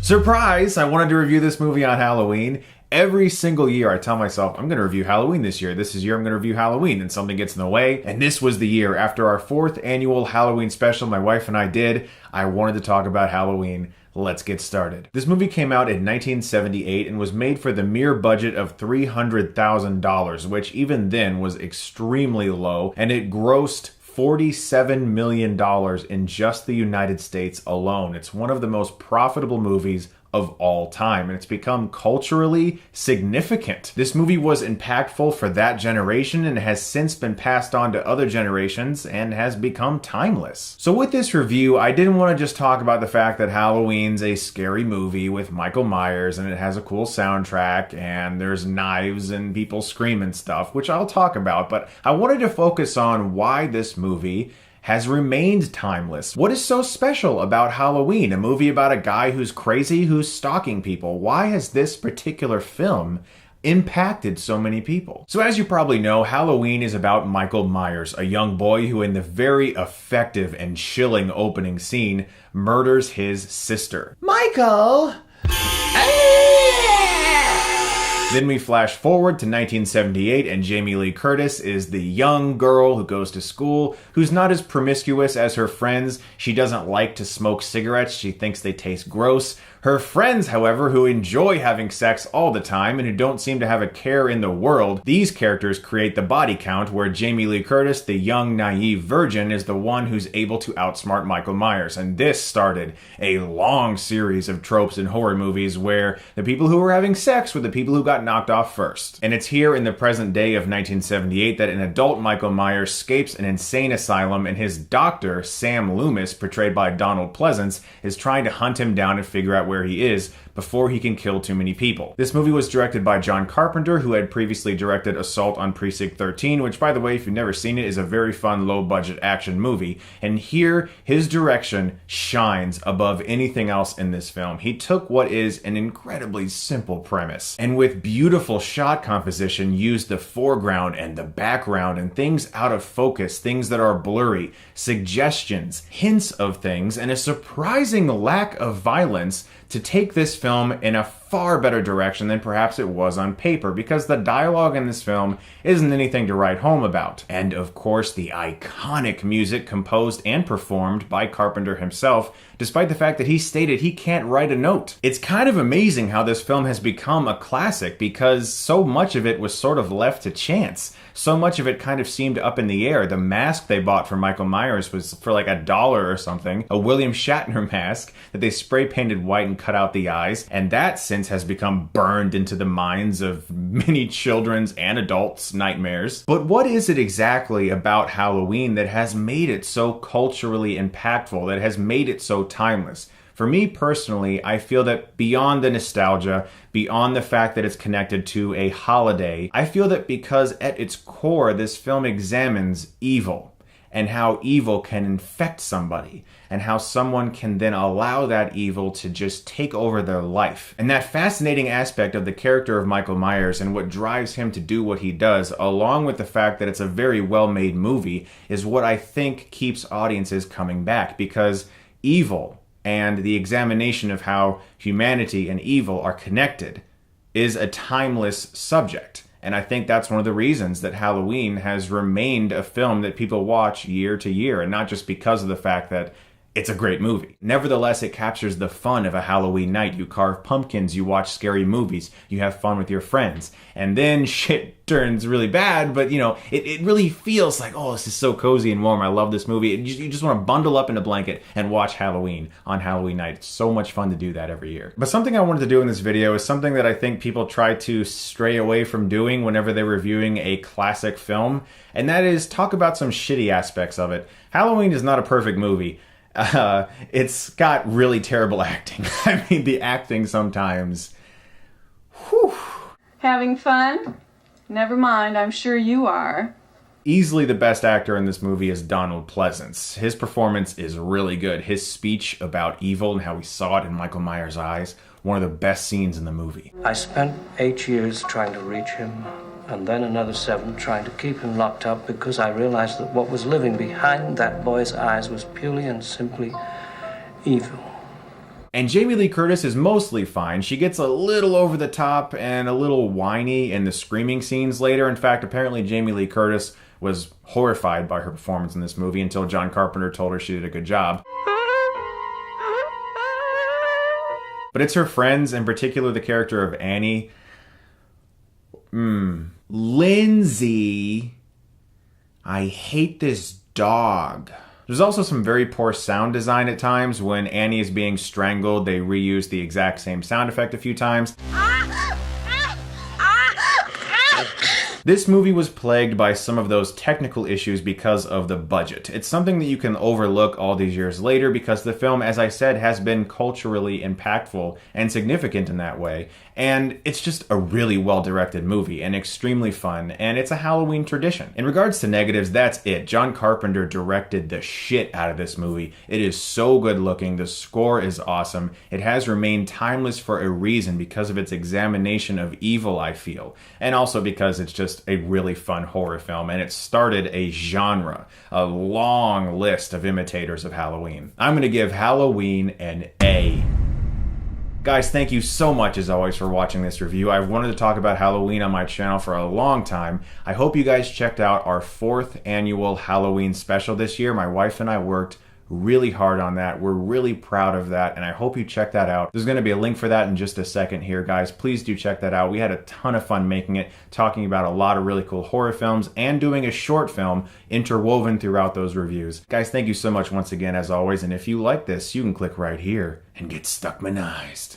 Surprise! I wanted to review this movie on Halloween. Every single year I tell myself, I'm going to review Halloween this year. This is the year I'm going to review Halloween, and something gets in the way. And this was the year. After our 4th annual Halloween special my wife and I did, I wanted to talk about Halloween. Let's get started. This movie came out in 1978 and was made for the mere budget of $300,000, which even then was extremely low, and it grossed $47 million in just the United States alone. It's one of the most profitable movies of all time, and it's become culturally significant. This movie was impactful for that generation and has since been passed on to other generations and has become timeless. So with this review, I didn't want to just talk about the fact that Halloween's a scary movie with Michael Myers and it has a cool soundtrack and there's knives and people scream and stuff, which I'll talk about, but I wanted to focus on why this movie has remained timeless. What is so special about Halloween, a movie about a guy who's crazy, who's stalking people? Why has this particular film impacted so many people? So as you probably know, Halloween is about Michael Myers, a young boy who in the very effective and chilling opening scene murders his sister. Michael! Then we flash forward to 1978 and Jamie Lee Curtis is the young girl who goes to school, who's not as promiscuous as her friends. She doesn't like to smoke cigarettes. She thinks they taste gross. Her friends, however, who enjoy having sex all the time and who don't seem to have a care in the world, these characters create the body count where Jamie Lee Curtis, the young, naive virgin, is the one who's able to outsmart Michael Myers. And this started a long series of tropes in horror movies where the people who were having sex were the people who got knocked off first. And it's here in the present day of 1978 that an adult Michael Myers escapes an insane asylum and his doctor, Sam Loomis, portrayed by Donald Pleasence, is trying to hunt him down and figure out where he is before he can kill too many people. This movie was directed by John Carpenter, who had previously directed Assault on Precinct 13, which, by the way, if you've never seen it, is a very fun, low-budget action movie. And here, his direction shines above anything else in this film. He took what is an incredibly simple premise, and with beautiful shot composition, used the foreground and the background and things out of focus, things that are blurry, suggestions, hints of things, and a surprising lack of violence to take this film in a far better direction than perhaps it was on paper, because the dialogue in this film isn't anything to write home about. And of course, the iconic music composed and performed by Carpenter himself, despite the fact that he stated he can't write a note. It's kind of amazing how this film has become a classic, because so much of it was sort of left to chance. So much of it kind of seemed up in the air. The mask they bought for Michael Myers was for like $1 or something, a William Shatner mask that they spray painted white and cut out the eyes, and that since has become burned into the minds of many children's and adults' nightmares. But what is it exactly about Halloween that has made it so culturally impactful, that has made it so timeless? For me personally, I feel that beyond the nostalgia, beyond the fact that it's connected to a holiday, I feel that because at its core, this film examines evil and how evil can infect somebody and how someone can then allow that evil to just take over their life. And that fascinating aspect of the character of Michael Myers and what drives him to do what he does, along with the fact that it's a very well-made movie, is what I think keeps audiences coming back, because evil and the examination of how humanity and evil are connected is a timeless subject. And I think that's one of the reasons that Halloween has remained a film that people watch year to year, and not just because of the fact that it's a great movie. Nevertheless, it captures the fun of a Halloween night. You carve pumpkins, you watch scary movies, you have fun with your friends. And then shit turns really bad, but you know, it really feels like, oh, this is so cozy and warm. I love this movie. You just want to bundle up in a blanket and watch Halloween on Halloween night. It's so much fun to do that every year. But something I wanted to do in this video is something that I think people try to stray away from doing whenever they're reviewing a classic film, and that is talk about some shitty aspects of it. Halloween is not a perfect movie. It's got really terrible acting. I mean, the acting sometimes. Whew. Having fun? Never mind, I'm sure you are. Easily the best actor in this movie is Donald Pleasence. His performance is really good. His speech about evil and how he saw it in Michael Myers' eyes, one of the best scenes in the movie. I spent 8 years trying to reach him, and then another 7 trying to keep him locked up, because I realized that what was living behind that boy's eyes was purely and simply evil. And Jamie Lee Curtis is mostly fine. She gets a little over the top and a little whiny in the screaming scenes later. In fact, apparently Jamie Lee Curtis was horrified by her performance in this movie until John Carpenter told her she did a good job. But it's her friends, in particular the character of Annie. Lindsay, I hate this dog. There's also some very poor sound design at times. When Annie is being strangled, they reuse the exact same sound effect a few times. This movie was plagued by some of those technical issues because of the budget. It's something that you can overlook all these years later because the film, as I said, has been culturally impactful and significant in that way. And it's just a really well-directed movie and extremely fun, and it's a Halloween tradition. In regards to negatives, that's it. John Carpenter directed the shit out of this movie. It is so good looking. The score is awesome. It has remained timeless for a reason because of its examination of evil, I feel. And also because it's just a really fun horror film, and it started a genre, a long list of imitators of Halloween. I'm going to give Halloween an A. Guys, thank you so much as always for watching this review. I've wanted to talk about Halloween on my channel for a long time. I hope you guys checked out our 4th annual Halloween special this year. My wife and I worked really hard on that. We're really proud of that, and I hope you check that out. There's going to be a link for that in just a second here, guys. Please do check that out. We had a ton of fun making it, talking about a lot of really cool horror films and doing a short film interwoven throughout those reviews. Guys, thank you so much once again as always, and if you like this, you can click right here and get Stuckmanized.